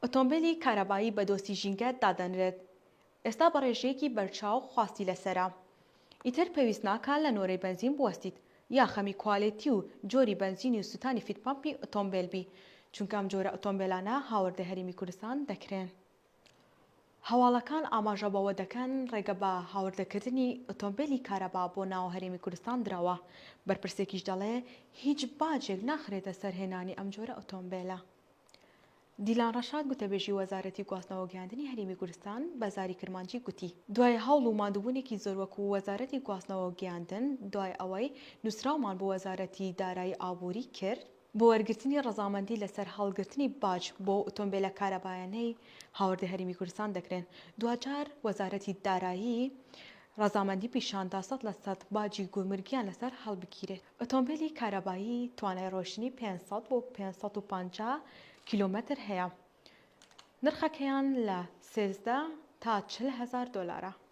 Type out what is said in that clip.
ئۆتۆمبیلی کارەبایی بە دۆستی ژینگە دادەنرێت. ئێستا بە ڕێژەیەکی بەرچاو خواستی لەسەرە. ئیتر پێویست ناکات لە نۆرەی بەنزین بوەستیت یا خەمی کواڵێتی و جۆری بەنزینی و سوتانی فیتپەمپی ئۆتۆمبیل بی، چونکە ئەم جۆرە ئۆتۆمبیلانە هاوردە هەرێمی کوردستان دەکرێن. هەواڵەکان ئاماژە بەوە دەکەن ڕێگە بە هاوردەکردنی ئۆتۆمبیلی کارەبا بۆ ناو هەرێمی کوردستان دراوە. بەرپرسێکیش دەڵێ هیچ باجێک ناخرێتە سەر هێنانی ئەم جۆرە ئۆتۆمبیلە. دیلان ڕەشاد گوتەبێژی وەزارەتی گواستنەوە گەیاندنی هەرێمی کوردستان بەزاری کرمانجی گوتی دوای هەوڵ و مادووبوونێکی زۆر وەکو وەزارەتی گواستنەوە گەیاندن دوای ئەوەی نووسراومان بۆ وەزارەتی دارایی ئابووری کرد بۆ وەرگرتنی ڕەزامەندی لەسەر هەڵگرتنی باج بۆ ئۆتۆمبیلە کارەبایانەی هاوردە هەرێمی کوردستان دەکرێن. دوجار وەزارەتی دارایی ڕەزامەندی پیشاندا 100% باجی گومرگیان لەسەر هەڵبگیرێت. ئۆتۆمبیلی کارەبایی توانای ڕۆشتنی 500 بۆ 550 کیلۆمەتر هەیە. نرخەکەیان لە 13 تا 40 هزار دۆلارە.